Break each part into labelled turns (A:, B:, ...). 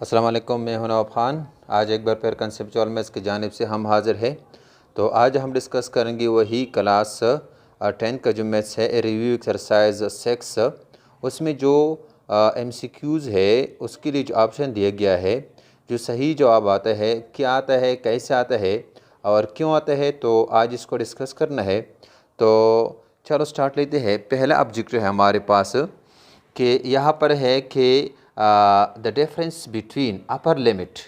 A: अस्सलाम वालेकुम, मैं हूं नवाब ख़ान। आज एक बार फिर कंसेप्चुअल मैथ्स की जानिब से हम हाज़िर हैं। तो आज हम डिस्कस करेंगे वही क्लास 10 का जो मैथ्स है, रिव्यू एक्सरसाइज 6। उसमें जो MCQs है उसके लिए जो ऑप्शन दिया गया है, जो सही जवाब आता है, क्या आता है, कैसे आता है और क्यों आता है, तो आज इसको डिस्कस करना है। तो चलो स्टार्ट लेते हैं। पहला ऑब्जेक्टिव है हमारे पास कि यहाँ पर है कि the difference between upper limit,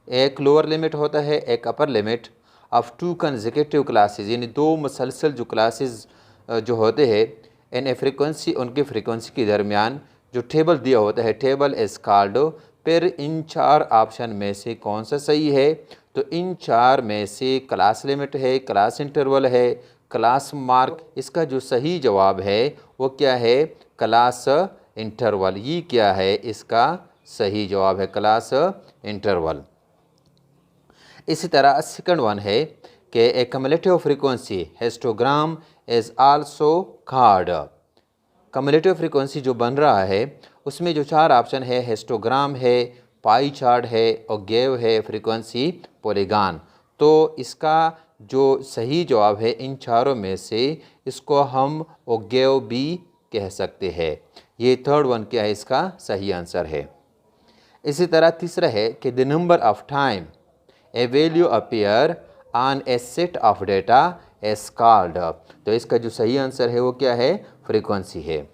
A: एक लोअर लिमिट होता है, एक upper limit of to consecutive classes, यानी दो मुसलसल जो क्लासेस जो होते हैं इन ए फ्रीक्वेंसी, उनके फ्रीक्वेंसी के दरमियान जो टेबल दिया होता है, टेबल इज कॉल्ड। फिर इन चार ऑप्शन में से कौन सा सही है? तो इन चार में से क्लास लिमिट है, क्लास इंटरवल है, क्लास मार्क, इसका जो सही जवाब है वो क्या है? Class interval. ये क्या है? इसका सही जवाब है क्लास इंटरवल। इसी तरह सेकंड वन है कि a cumulative frequency histogram is also called. Cumulative frequency जो बन रहा है उसमें जो चार ऑप्शन है, हिस्टोग्राम है, पाई चार्ट है, ओगेव है, फ्रीक्वेंसी पॉलीगॉन। तो इसका जो सही जवाब है इन चारों में से, इसको हम ओगेव भी कह सकते हैं। ये थर्ड वन क्या है? इसका सही आंसर है। इसी तरह तीसरा है कि the number of time A value appear on A set of data is called. तो इसका जो सही आंसर है वो क्या है? फ्रीक्वेंसी है।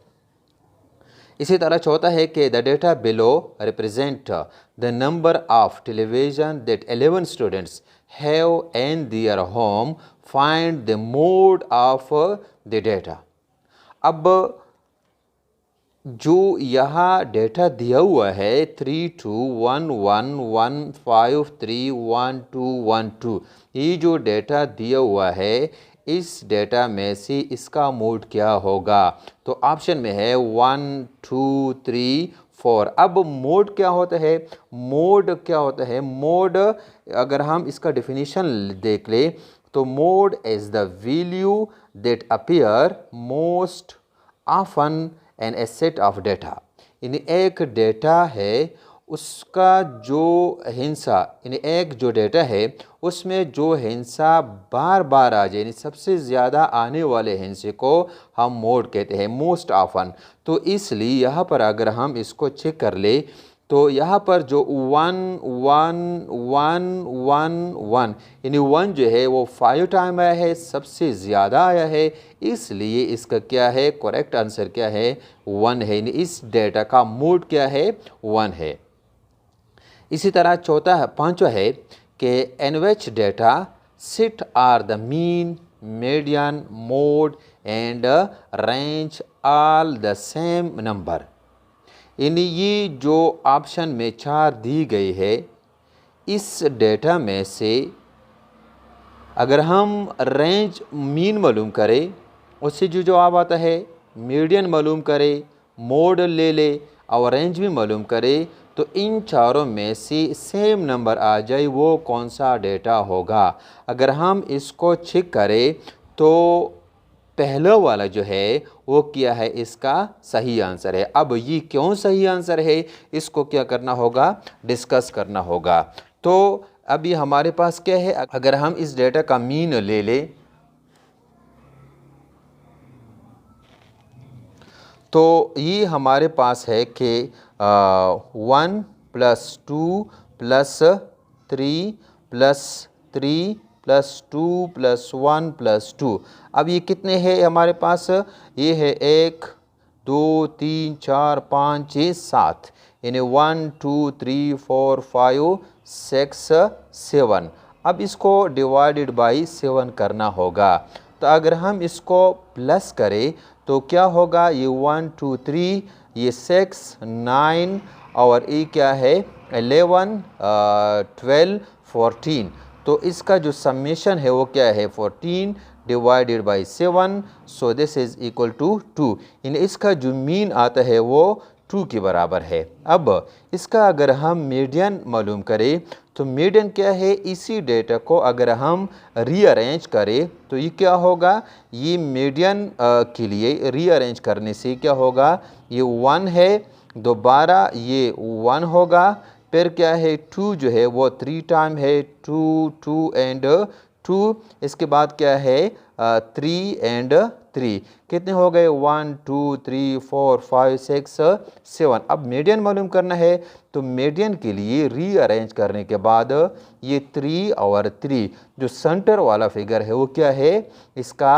A: इसी तरह चौथा है कि the data below represent the number of television that 11 students have in their home, find the mode of the data. अब जो यहाँ डेटा दिया हुआ है 321115311212, ये जो डेटा दिया हुआ है इस डेटा में से इसका मोड क्या होगा? तो ऑप्शन में है 1 2 3 4। अब मोड क्या होता है? मोड क्या होता है? मोड अगर हम इसका डेफिनेशन देख ले तो mode is the value that appear most often in a set of data. यानी एक डेटा है उसका जो हिस्सा, यानी एक जो डेटा है उसमें जो हिस्सा बार बार आ जाए, यानी सबसे ज़्यादा आने वाले हिस्से को हम मोड कहते हैं, मोस्ट ऑफन। तो इसलिए यहाँ पर अगर हम इसको चेक कर ले तो यहाँ पर जो 1 1 1 1 1, यानी 1 जो है वो 5 टाइम आया है, सबसे ज़्यादा आया है, इसलिए इसका क्या है? करेक्ट आंसर क्या है? 1 है। यानी इस डेटा का मोड क्या है? 1 है। इसी तरह पांचवा है कि in which data set are the mean, median, mode and range all the same number. यानी ये जो ऑप्शन में 4 दी गई है, इस डेटा में से अगर हम रेंज मीन मालूम करें, उससे जो जवाब आता है, मीडियन मालूम करें, मोड ले ले और रेंज भी मालूम करें, तो इन चारों में से सेम नंबर आ जाए, वो कौन सा डेटा होगा? अगर हम इसको चेक करें तो पहला वाला जो है वो क्या है? इसका सही आंसर है। अब ये क्यों सही आंसर है, इसको क्या करना होगा? डिस्कस करना होगा। तो अभी हमारे पास क्या है? अगर हम इस डेटा का मीन ले ले तो ये हमारे पास है कि 1 + 2 + 3 + 3 + 2 + 1 + 2। अब ये कितने हैं हमारे पास? ये है 1 2 3 4 5 6 7, यानी 1 2 3 4 5 6 7। अब इसको डिवाइडेड बाई 7 करना होगा। तो अगर हम इसको प्लस करें तो क्या होगा? ये 1 2 3, ये 6 9 और ये क्या है? 11 12 14। तो इसका जो समेशन है वो क्या है? 14 divided by 7, so this is equal to 2। यानी इसका जो मीन आता है वो 2 के बराबर है। अब इसका अगर हम मीडियन मालूम करें तो मीडियन क्या है? इसी डेटा को अगर हम रीअरेंज करें तो ये क्या होगा? ये मीडियन के लिए रीअरेंज करने से क्या होगा? ये 1 है, दोबारा ये 1 होगा, फिर क्या है 2 जो है वो 3 टाइम है, 2 2 एंड 2, इसके बाद क्या है 3 एंड 3, कितने हो गए 1 2 3 4 5 6 7। अब मीडियन मालूम करना है, तो मीडियन के लिए रीअरेंज करने के बाद ये 3 और 3 जो सेंटर वाला फिगर है वो क्या है इसका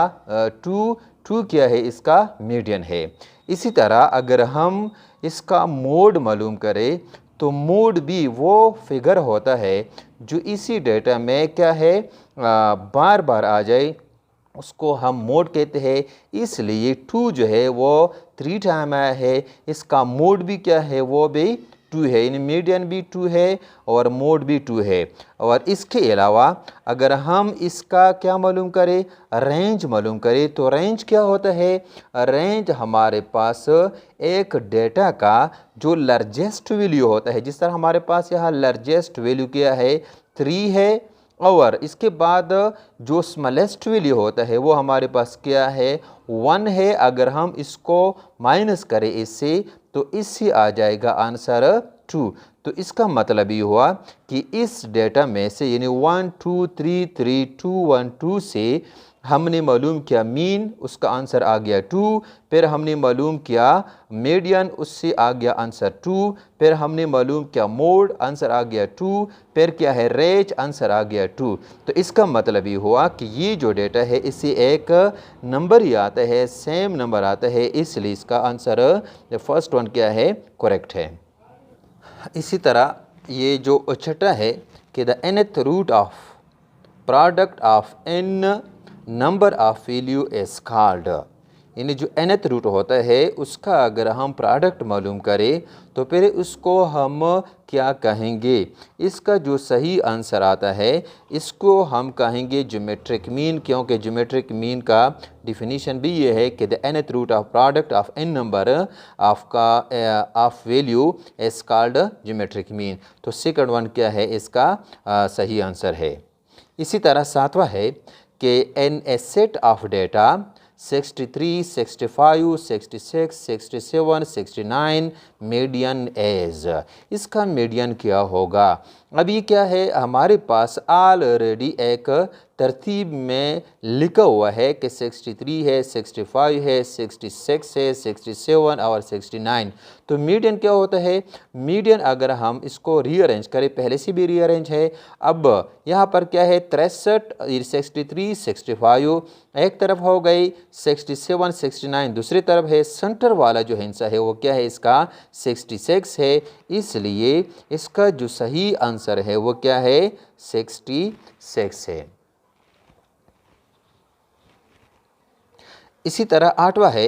A: 2 क्या है इसका मीडियन है। इसी तरह अगर हम इसका मोड मालूम करें तो मोड भी वो फिगर होता है जो इसी डेटा में क्या है बार बार आ जाए, उसको हम मोड कहते हैं। इसलिए 2 जो है वो 3 टाइम आया है, इसका मोड भी क्या है वो भी 2 है, यानी मीडियन भी 2 है और मोड भी 2 है। और इसके अलावा अगर हम इसका क्या मालूम करें रेंज मालूम करें, तो रेंज क्या होता है, रेंज हमारे पास एक डेटा का जो लार्जेस्ट वैल्यू होता है, जिस तरह हमारे पास यहाँ लार्जेस्ट वैल्यू क्या है 3 है, और इसके बाद जो स्मॉलेस्ट वैल्यू होता है वो हमारे पास क्या है 1 है। अगर हम इसको माइनस करें इससे तो इससे आ जाएगा आंसर 2। तो इसका मतलब ये हुआ कि इस डेटा में से यानी 1 2 3 3 2 1 2 से हमने मालूम किया मीन, उसका आंसर आ गया 2। फिर हमने मालूम किया मीडियन, उससे आ गया आंसर 2। फिर हमने मालूम किया मोड, आंसर आ गया 2। फिर क्या है रेंज, आंसर आ गया 2। तो इसका मतलब ये हुआ कि ये जो डेटा है इससे एक नंबर ही आता है, सेम नंबर आता है, इसलिए इसका आंसर फर्स्ट वन क्या है करेक्ट है। इसी तरह ये जो छठा है कि the nth root of product of n number of value is called, यानी जो nth रूट होता है उसका अगर हम प्रोडक्ट मालूम करें तो फिर उसको हम क्या कहेंगे, इसका जो सही आंसर आता है इसको हम कहेंगे ज्योमेट्रिक मीन, क्योंकि ज्योमेट्रिक मीन का डिफिनीशन भी ये है कि the nth root of product of n number of value is called geometric mean. तो सेकंड वन क्या है इसका सही आंसर है। इसी तरह सातवां है कि in a set of data 63, 65, 66, 67, 69 median as, इसका मीडियन क्या होगा। अब ये क्या है हमारे पास ऑलरेडी एक तरतीब में लिखा हुआ है कि 63 है, 65 है, 66 है, 67 और 69। तो मीडियन क्या होता है, मीडियन अगर हम इसको रीअरेंज करें, पहले से भी रीअरेंज है, अब यहाँ पर क्या है 63 63 65 एक तरफ हो गई, 67 69 दूसरी तरफ है, सेंटर वाला जो हिस्सा है वो क्या है इसका 66 है, इसलिए इसका जो सही आंसर है वो क्या है 66 है। इसी तरह आठवां है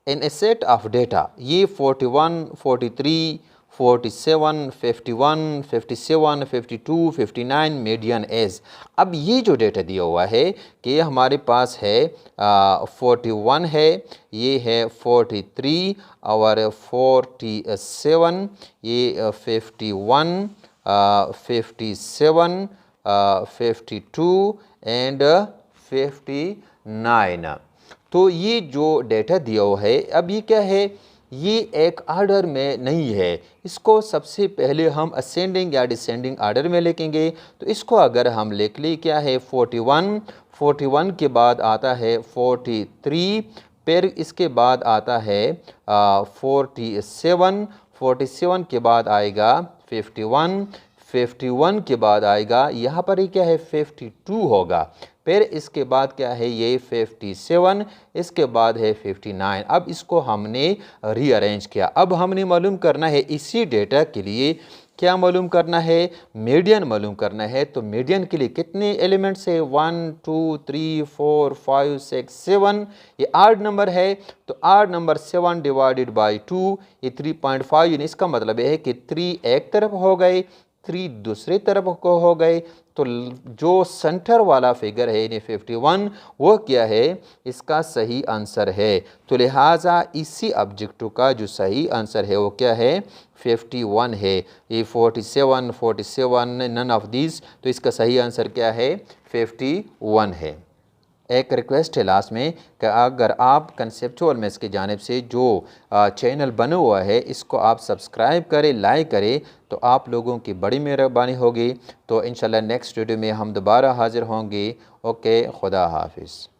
A: इन ए सेट ऑफ डेटा, ये 41, 43, 47, 51, 57, 52, 59 मीडियन एज। अब ये जो डेटा दिया हुआ है कि हमारे पास है 41 है, ये है 43 और 47, ये 51, 57, 52 एंड 59। तो ये जो डेटा दिया हुआ है, अब ये क्या है, ये एक आर्डर में नहीं है, इसको सबसे पहले हम असेंडिंग या डिसेंडिंग आर्डर में लिखेंगे। तो इसको अगर हम लिख लें क्या है 41, 41 के बाद आता है 43, फिर इसके बाद आता है 47, 47 के बाद आएगा 51, 51 के बाद आएगा यहाँ पर ही क्या है 52 होगा, फिर इसके बाद क्या है ये 57, इसके बाद है 59। अब इसको हमने रीअरेंज किया। अब हमने मालूम करना है इसी डेटा के लिए क्या मालूम करना है, मीडियन मालूम करना है। तो मीडियन के लिए कितने एलिमेंट्स है 1 2 3 4 5 6 7, ये आड नंबर है, तो आड नंबर 7 डिवाइडेड बाई 2 ये 3.5, यानी इसका मतलब है कि 3 एक तरफ हो गए, 3 दूसरी तरफ को हो गए। तो जो सेंटर वाला फिगर है यानी 51 वो क्या है इसका सही आंसर है। तो लिहाजा इसी ऑब्जेक्टिव का जो सही आंसर है वो क्या है 51 है। ये 47 47 नन ऑफ दीज, तो इसका सही आंसर क्या है 51 है। एक रिक्वेस्ट है लास्ट में कि अगर आप कंसेप्चुअल मैथ्स की जानिब से जो चैनल बना हुआ है इसको आप सब्सक्राइब करें, लाइक करें, तो आप लोगों की बड़ी मेहरबानी होगी। तो इंशाल्लाह नेक्स्ट वीडियो में हम दोबारा हाज़िर होंगे। ओके, खुदा हाफिज़।